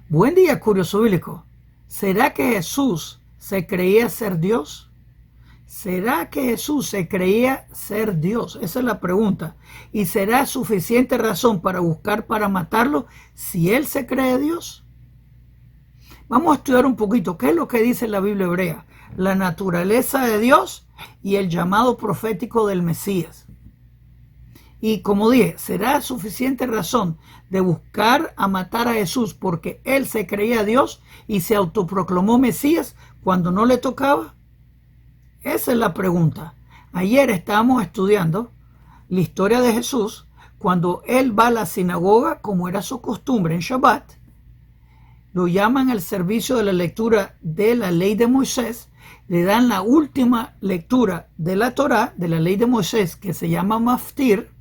Buen día, curioso bíblico. ¿Será que Jesús se creía ser Dios? ¿Será que Jesús se creía ser Dios? Esa es la pregunta. ¿Y será suficiente razón para buscar para matarlo si él se cree Dios? Vamos a estudiar un poquito qué es lo que dice la Biblia hebrea, la naturaleza de Dios y el llamado profético del Mesías. Y como dije, ¿será suficiente razón de buscar a matar a Jesús porque él se creía Dios y se autoproclamó Mesías cuando no le tocaba? Esa es la pregunta. Ayer estábamos estudiando la historia de Jesús cuando él va a la sinagoga como era su costumbre en Shabbat. Lo llaman al servicio de la lectura de la ley de Moisés, le dan la última lectura de la Torá, de la ley de Moisés, que se llama Maftir,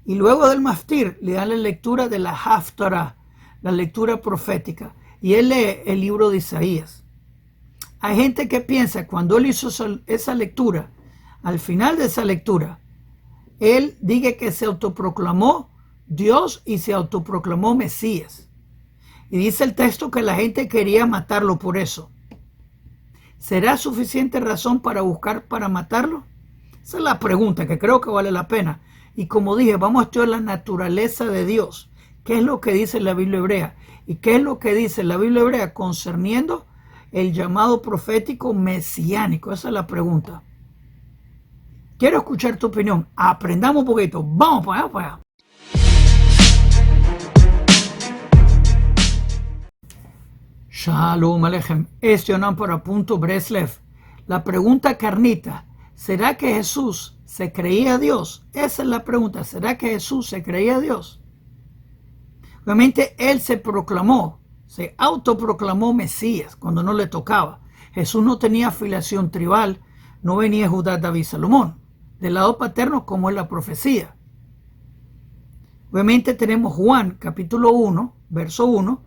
y luego del Maftir le dan la lectura de la Haftarah, la lectura profética, y él lee el libro de Isaías. Hay gente que piensa que cuando él hizo esa lectura, al final de esa lectura, él dice que se autoproclamó Dios y se autoproclamó Mesías. Y dice el texto que la gente quería matarlo por eso. ¿Será suficiente razón para buscar para matarlo? Esa es la pregunta que creo que vale la pena. Y como dije, vamos a estudiar la naturaleza de Dios. ¿Qué es lo que dice la Biblia hebrea? ¿Y qué es lo que dice la Biblia hebrea concerniendo el llamado profético mesiánico? Esa es la pregunta. Quiero escuchar tu opinión. Aprendamos un poquito. Vamos para allá, para allá. Shalom Aleichem. Yonan para Punto Breslev. La pregunta carnita. ¿Será que Jesús se creía Dios? Esa es la pregunta. ¿Será que Jesús se creía Dios? Obviamente él se autoproclamó Mesías cuando no le tocaba. Jesús no tenía afiliación tribal, no venía Judá, David, Salomón. Del lado paterno, como es la profecía. Obviamente tenemos Juan, capítulo 1, verso 1,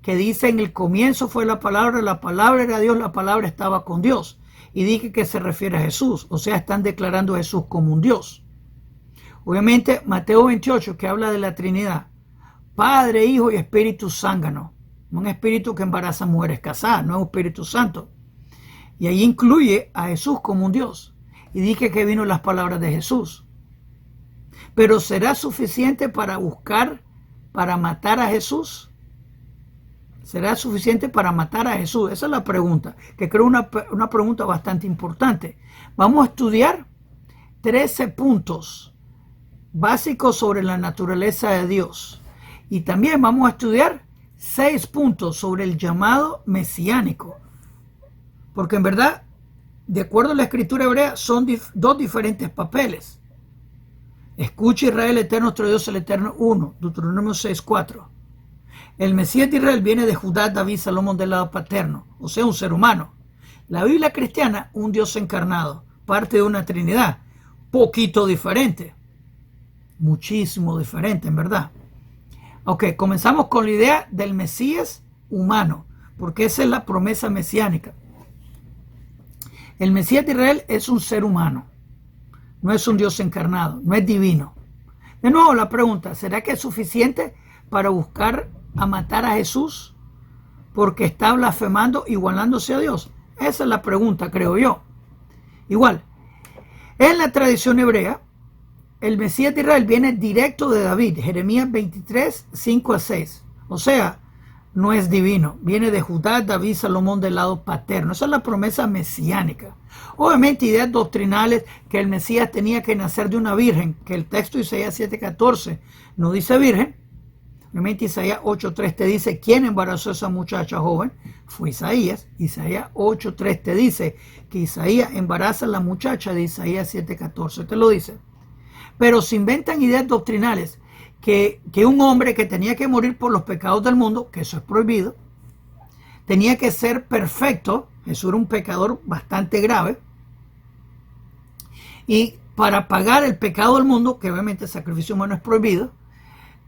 que dice: en el comienzo fue la palabra era Dios, la palabra estaba con Dios. Y dije que se refiere a Jesús, o sea, están declarando a Jesús como un Dios. Obviamente, Mateo 28, que habla de la Trinidad, Padre, Hijo y Espíritu Zángano. Un espíritu que embaraza mujeres casadas, no es un Espíritu Santo. Y ahí incluye a Jesús como un Dios. Y dije que vino las palabras de Jesús. Pero ¿será suficiente para buscar, para matar a Jesús? ¿Será suficiente para matar a Jesús? Esa es la pregunta, que creo una pregunta bastante importante. Vamos a estudiar 13 puntos básicos sobre la naturaleza de Dios. Y también vamos a estudiar 6 puntos sobre el llamado mesiánico. Porque en verdad, de acuerdo a la escritura hebrea, son dos diferentes papeles. Escucha, Israel, eterno, nuestro Dios, el eterno, 1, Deuteronomio 6:4. El Mesías de Israel viene de Judá, David, Salomón del lado paterno, o sea, un ser humano. La Biblia cristiana, un Dios encarnado, parte de una Trinidad, poquito diferente, muchísimo diferente, en verdad. Ok, comenzamos con la idea del Mesías humano, porque esa es la promesa mesiánica. El Mesías de Israel es un ser humano, no es un Dios encarnado, no es divino. De nuevo la pregunta, ¿será que es suficiente para buscar a matar a Jesús porque está blasfemando, igualándose a Dios? Esa es la pregunta, creo yo. Igual, en la tradición hebrea, el Mesías de Israel viene directo de David, Jeremías 23, 5-6. O sea, no es divino, viene de Judá, David, Salomón del lado paterno. Esa es la promesa mesiánica. Obviamente ideas doctrinales que el Mesías tenía que nacer de una virgen, que el texto de Isaías 7:14 no dice virgen. Obviamente Isaías 8:3 te dice quién embarazó a esa muchacha joven. Fue Isaías. Isaías 8:3 te dice que Isaías embaraza a la muchacha de Isaías 7:14. Te lo dice. Pero se inventan ideas doctrinales que un hombre que tenía que morir por los pecados del mundo, que eso es prohibido, tenía que ser perfecto. Jesús era un pecador bastante grave. Y para pagar el pecado del mundo, que obviamente el sacrificio humano es prohibido,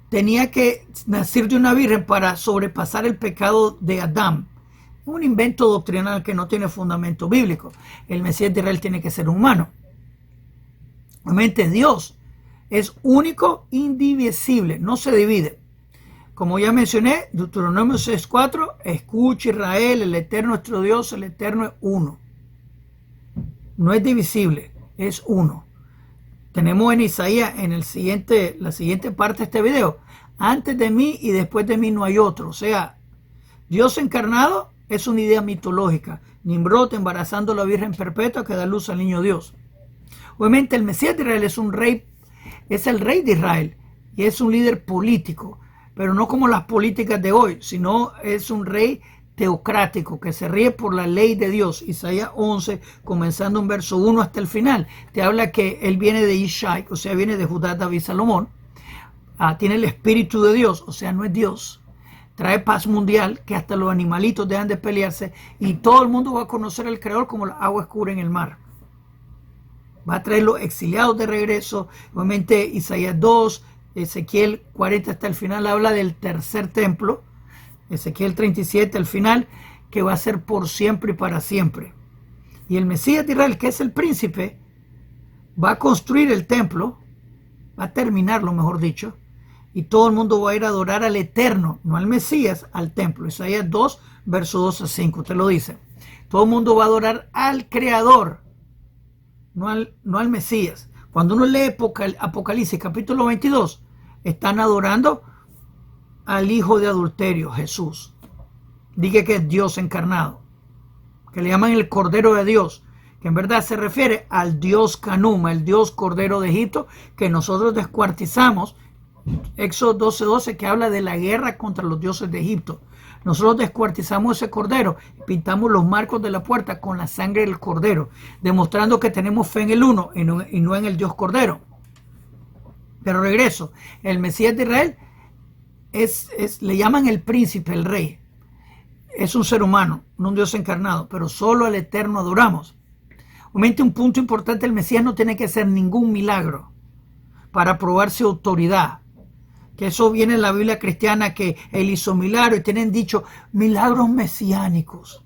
tenía que nacer de una virgen para sobrepasar el pecado de Adán. Un invento doctrinal que no tiene fundamento bíblico. El Mesías de Israel tiene que ser humano. Obviamente Dios es único, indivisible, no se divide. Como ya mencioné, Deuteronomio 6:4, escucha Israel, el Eterno nuestro Dios, el Eterno es uno. No es divisible, es uno. Tenemos en Isaías, en la siguiente parte de este video, antes de mí y después de mí no hay otro. O sea, Dios encarnado es una idea mitológica. Nimrod embarazando a la Virgen Perpetua que da luz al niño Dios. Obviamente el Mesías de Israel es un rey, es el rey de Israel y es un líder político, pero no como las políticas de hoy, sino es un rey teocrático que se rige por la ley de Dios. Isaías 11, comenzando en verso 1 hasta el final, te habla que él viene de Ishai, o sea, viene de Judá, David, Salomón. Tiene el espíritu de Dios, o sea, no es Dios. Trae paz mundial, que hasta los animalitos dejan de pelearse y todo el mundo va a conocer al Creador como las aguas cubren el mar. Va a traer los exiliados de regreso. Obviamente Isaías 2, Ezequiel 40 hasta el final habla del tercer templo. Ezequiel 37 al final, que va a ser por siempre y para siempre. Y el Mesías de Israel, que es el príncipe, va a construir el templo, va a terminarlo, mejor dicho, y todo el mundo va a ir a adorar al Eterno, no al Mesías, al templo. Isaías 2, verso 2 a 5, te lo dice. Todo el mundo va a adorar al Creador, no al Mesías. Cuando uno lee Apocalipsis capítulo 22, están adorando al hijo de adulterio, Jesús. Dice que es Dios encarnado, que le llaman el Cordero de Dios, que en verdad se refiere al Dios Canuma, el Dios Cordero de Egipto, que nosotros descuartizamos. Éxodo 12:12, que habla de la guerra contra los dioses de Egipto. Nosotros descuartizamos ese cordero, pintamos los marcos de la puerta con la sangre del cordero, demostrando que tenemos fe en el uno y no en el Dios Cordero. Pero regreso, el Mesías de Israel le llaman el príncipe, el rey. Es un ser humano, no un Dios encarnado, pero solo al Eterno adoramos. Obviamente un punto importante, el Mesías no tiene que hacer ningún milagro para probar su autoridad. Que eso viene en la Biblia cristiana, que él hizo milagros y tienen dicho milagros mesiánicos.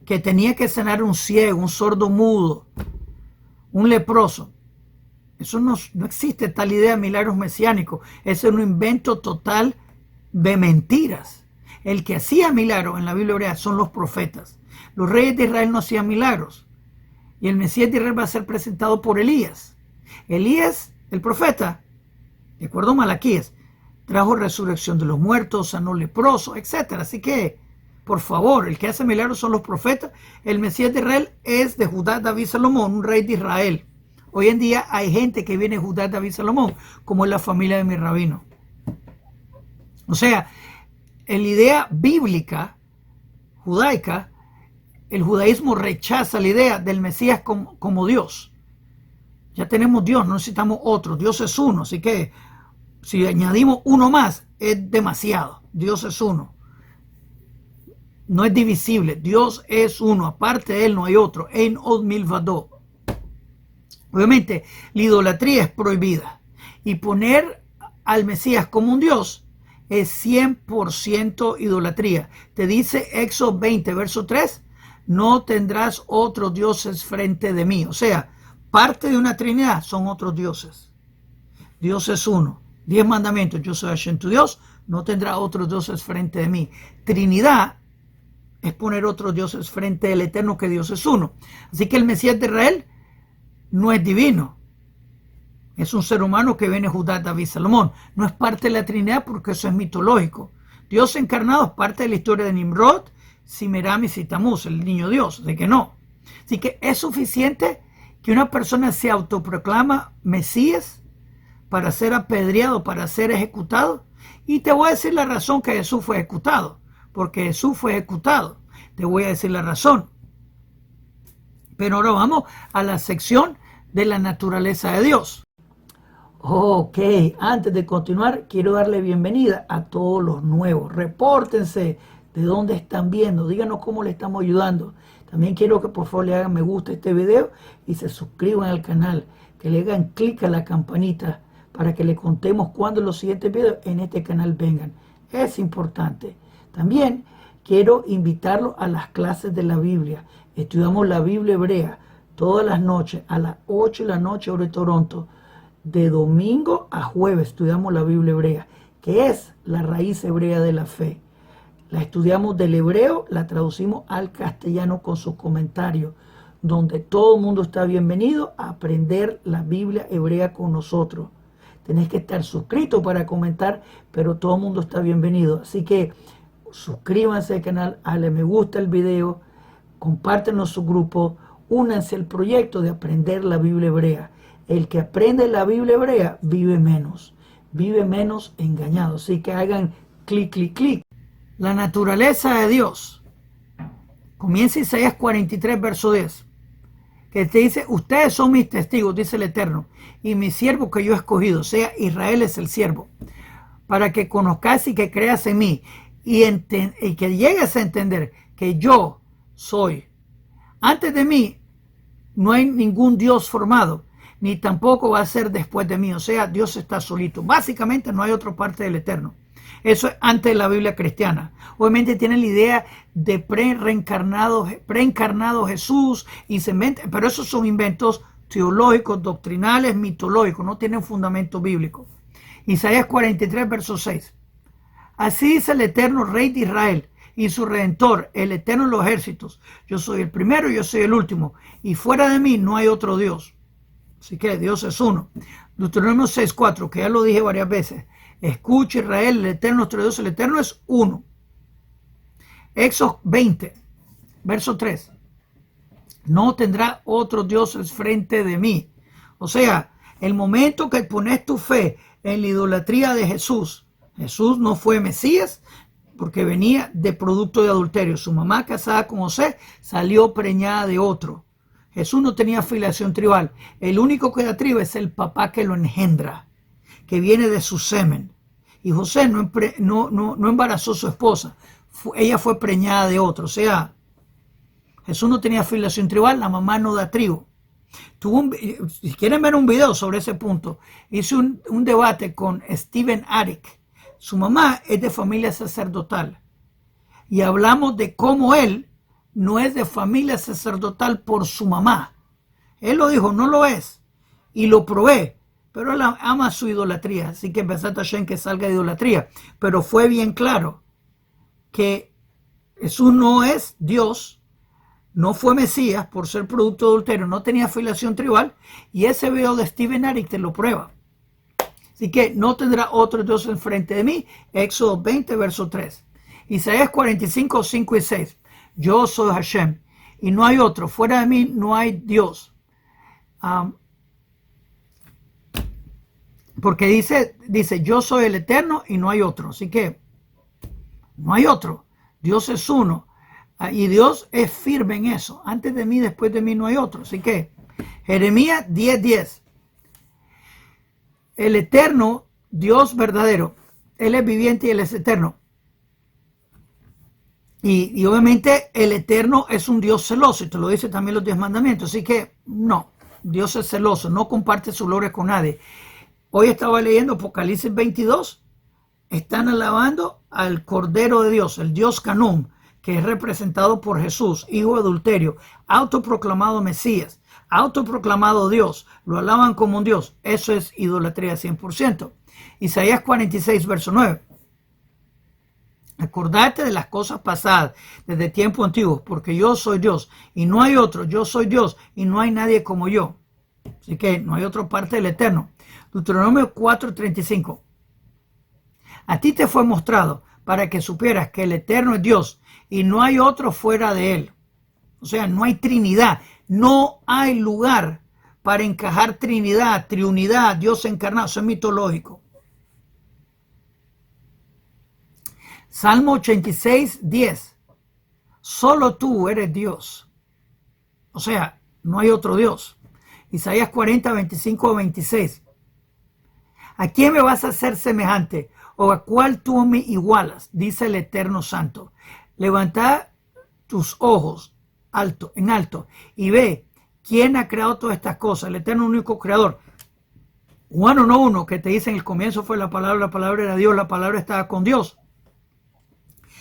Que tenía que sanar un ciego, un sordo mudo, un leproso. Eso no existe, tal idea de milagros mesiánicos. Eso es un invento total de mentiras. El que hacía milagros en la Biblia hebrea son los profetas. Los reyes de Israel no hacían milagros. Y el Mesías de Israel va a ser presentado por Elías. Elías, el profeta, de acuerdo a Malaquías, trajo resurrección de los muertos, sanó leprosos, etc. Así que, por favor, el que hace milagros son los profetas. El Mesías de Israel es de Judá, David, Salomón, un rey de Israel. Hoy en día hay gente que viene de Judá, David, Salomón, como es la familia de mi rabino. O sea, en la idea bíblica, judaica, el judaísmo rechaza la idea del Mesías como Dios. Ya tenemos Dios, no necesitamos otro. Dios es uno, así que si añadimos uno más, es demasiado. Dios es uno. No es divisible. Dios es uno. Aparte de él no hay otro. Ein od milvado. Obviamente, la idolatría es prohibida. Y poner al Mesías como un Dios es 100% idolatría. Te dice Éxodo 20, verso 3, no tendrás otros dioses frente de mí. O sea, parte de una trinidad son otros dioses. Dios es uno. 10 mandamientos. Yo soy Hashem tu Dios. No tendrá otros dioses frente de mí. Trinidad es poner otros dioses frente del Eterno, que Dios es uno. Así que el Mesías de Israel no es divino. Es un ser humano que viene de Judá, David, Salomón. No es parte de la Trinidad porque eso es mitológico. Dios encarnado es parte de la historia de Nimrod, Semiramis y Tamuz, el niño Dios. De que no. Así que es suficiente que una persona se autoproclama Mesías para ser apedreado, para ser ejecutado. Y te voy a decir la razón que Jesús fue ejecutado. Porque Jesús fue ejecutado. Te voy a decir la razón. Pero ahora vamos a la sección de la naturaleza de Dios. Ok, antes de continuar, quiero darle bienvenida a todos los nuevos. Repórtense de dónde están viendo, díganos cómo le estamos ayudando. También quiero que por favor le hagan me gusta a este video y se suscriban al canal, que le hagan clic a la campanita para que le contemos cuando los siguientes videos en este canal vengan. Es importante. También quiero invitarlos a las clases de la Biblia. Estudiamos la Biblia hebrea todas las noches a las 8 de la noche hora de Toronto. De domingo a jueves estudiamos la Biblia hebrea. que es la raíz hebrea de la fe. La estudiamos del hebreo, la traducimos al castellano con sus comentarios, donde todo el mundo está bienvenido a aprender la Biblia hebrea con nosotros. Tenés que estar suscrito para comentar, pero todo el mundo está bienvenido. Así que suscríbanse al canal, dale me gusta el video, compártenlo en su grupo, únanse al proyecto de aprender la Biblia hebrea. El que aprende la Biblia hebrea vive menos engañado. Así que hagan clic, clic, clic. La naturaleza de Dios. Comienza Isaías 43, verso 10. Que te dice, ustedes son mis testigos, dice el Eterno, y mi siervo que yo he escogido, o sea, Israel es el siervo, para que conozcas y que creas en mí, y que llegues a entender que yo soy. Antes de mí no hay ningún Dios formado, ni tampoco va a ser después de mí, o sea, Dios está solito. Básicamente no hay otra parte del Eterno. Eso es antes de la Biblia cristiana. Obviamente tienen la idea de preencarnado Jesús, y se inventa, pero esos son inventos teológicos, doctrinales, mitológicos, no tienen fundamento bíblico. Isaías 43, verso 6. Así dice el Eterno, Rey de Israel, y su Redentor, el Eterno de los ejércitos. Yo soy el primero y yo soy el último, y fuera de mí no hay otro Dios. Así que Dios es uno. Deuteronomio 6:4, que ya lo dije varias veces. Escucha Israel, el Eterno nuestro Dios, el Eterno es uno. Éxodo 20, verso 3. No tendrá otro Dios frente de mí. O sea, el momento que pones tu fe en la idolatría de Jesús, Jesús no fue Mesías porque venía de producto de adulterio. Su mamá, casada con José, salió preñada de otro. Jesús no tenía filiación tribal. El único que da tribu es el papá que lo engendra, que viene de su semen. Y José no embarazó a su esposa. Ella fue preñada de otro. O sea, Jesús no tenía filiación tribal, la mamá no da tribu. Si quieren ver un video sobre ese punto, hice un debate con Steven Arick. Su mamá es de familia sacerdotal. Y hablamos de cómo él no es de familia sacerdotal por su mamá. Él lo dijo, no lo es. Y lo probé. Pero él ama su idolatría. Así que Besat Hashem que salga de idolatría. Pero fue bien claro que Jesús no es Dios. No fue Mesías por ser producto de adulterio. No tenía filiación tribal. Y ese video de Steven Arick te lo prueba. Así que no tendrá otro Dios enfrente de mí. Éxodo 20, verso 3. Isaías 45, 5 y 6. Yo soy Hashem y no hay otro. Fuera de mí no hay Dios. Porque dice, yo soy el Eterno y no hay otro. Así que no hay otro. Dios es uno. Y Dios es firme en eso. Antes de mí, después de mí no hay otro. Así que Jeremías 10:10. El Eterno, Dios verdadero. Él es viviente y Él es eterno. Y obviamente el Eterno es un Dios celoso. Y te lo dice también los 10 mandamientos. Así que no. Dios es celoso. No comparte su gloria con nadie. Hoy estaba leyendo Apocalipsis 22. Están alabando al Cordero de Dios, el Dios Canón, que es representado por Jesús, hijo de adulterio, autoproclamado Mesías, autoproclamado Dios. Lo alaban como un Dios. Eso es idolatría 100%. Isaías 46, verso 9. Acordate de las cosas pasadas, desde tiempo antiguo, porque yo soy Dios y no hay otro. Yo soy Dios y no hay nadie como yo. Así que no hay otra parte del Eterno. Deuteronomio 4:35. A ti te fue mostrado para que supieras que el Eterno es Dios y no hay otro fuera de él. O sea, no hay Trinidad. No hay lugar para encajar Trinidad, triunidad, Dios encarnado. Eso es mitológico. Salmo 86:10. Solo tú eres Dios. O sea, no hay otro Dios. Isaías 40:25-26. ¿A quién me vas a hacer semejante? ¿O a cuál tú me igualas? Dice el Eterno Santo. Levanta tus ojos en alto y ve quién ha creado todas estas cosas. El Eterno único creador. Juan 1:1 que te dice en el comienzo fue la palabra era Dios, la palabra estaba con Dios.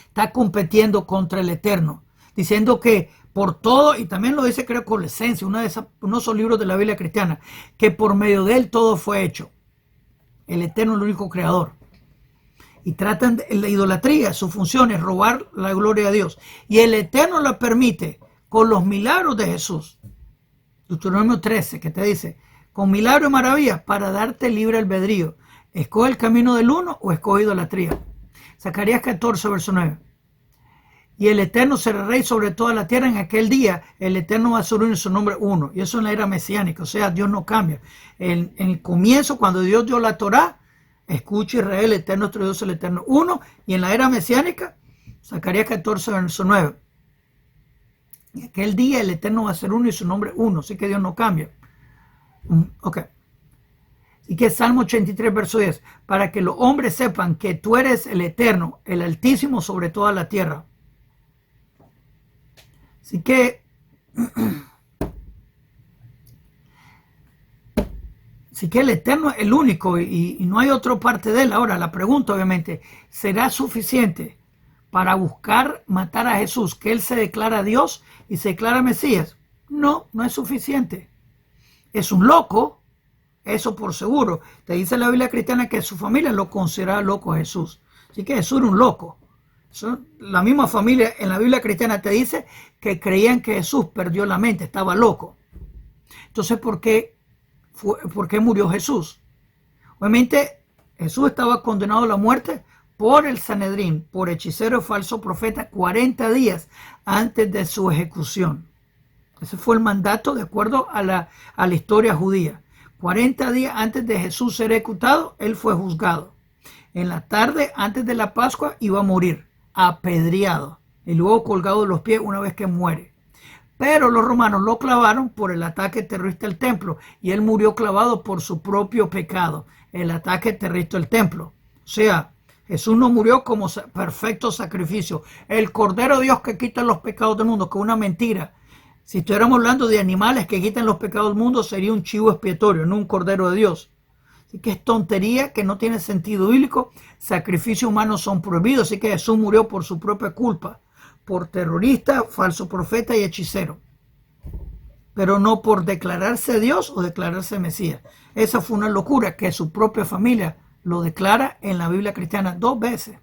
Está compitiendo contra el Eterno, diciendo que por todo, y también lo dice creo Colosenses, uno de esos libros de la Biblia cristiana, que por medio de él todo fue hecho. El Eterno es el único creador. y tratan de la idolatría. Su función es robar la gloria a Dios. Y el Eterno la permite con los milagros de Jesús. Deuteronomio 13, que te dice, con milagro y maravilla, para darte libre albedrío. Escoge el camino del uno o escoge idolatría. Zacarías 14, verso 9. Y el Eterno será rey sobre toda la tierra en aquel día. El Eterno va a ser uno y su nombre uno. Y eso en la era mesiánica. O sea, Dios no cambia. En el comienzo, cuando Dios dio la Torá, escucha Israel, el Eterno nuestro Dios, el Eterno uno. Y en la era mesiánica, Zacarías 14, verso 9. En aquel día el Eterno va a ser uno y su nombre uno. Así que Dios no cambia. Ok. Y que Salmo 83, verso 10. Para que los hombres sepan que tú eres el Eterno, el Altísimo sobre toda la tierra. Así que, el Eterno es el único y no hay otra parte de él. Ahora, la pregunta obviamente, ¿será suficiente para buscar matar a Jesús, que él se declara Dios y se declara Mesías? No, no es suficiente. Es un loco, eso por seguro. Te dice la Biblia cristiana que su familia lo consideraba loco a Jesús. Así que Jesús era un loco. La misma familia en la Biblia cristiana te dice que creían que Jesús perdió la mente, estaba loco. Entonces, ¿por qué murió Jesús? Obviamente, Jesús estaba condenado a la muerte por el Sanedrín, por hechicero y falso profeta, 40 días antes de su ejecución. Ese fue el mandato de acuerdo a la historia judía. 40 días antes de Jesús ser ejecutado, él fue juzgado. En la tarde, antes de la Pascua, iba a morir apedreado y luego colgado de los pies una vez que muere. Pero los romanos lo clavaron por el ataque terrorista al templo y él murió clavado por su propio pecado, el ataque terrorista al templo. O sea, Jesús no murió como perfecto sacrificio, el Cordero de Dios que quita los pecados del mundo, que es una mentira. Si estuviéramos hablando de animales que quitan los pecados del mundo, sería un chivo expiatorio, no un Cordero de Dios. Así que es tontería, que no tiene sentido bíblico. Sacrificios humanos son prohibidos. Así que Jesús murió por su propia culpa, por terrorista, falso profeta y hechicero, pero no por declararse Dios o declararse Mesías. Esa fue una locura que su propia familia lo declara en la Biblia cristiana 2 veces.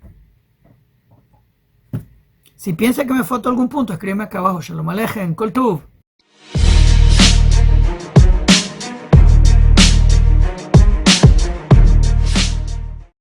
Si piensa que me faltó algún punto, escríbeme acá abajo. Shalom Alejem, Kol Tuv.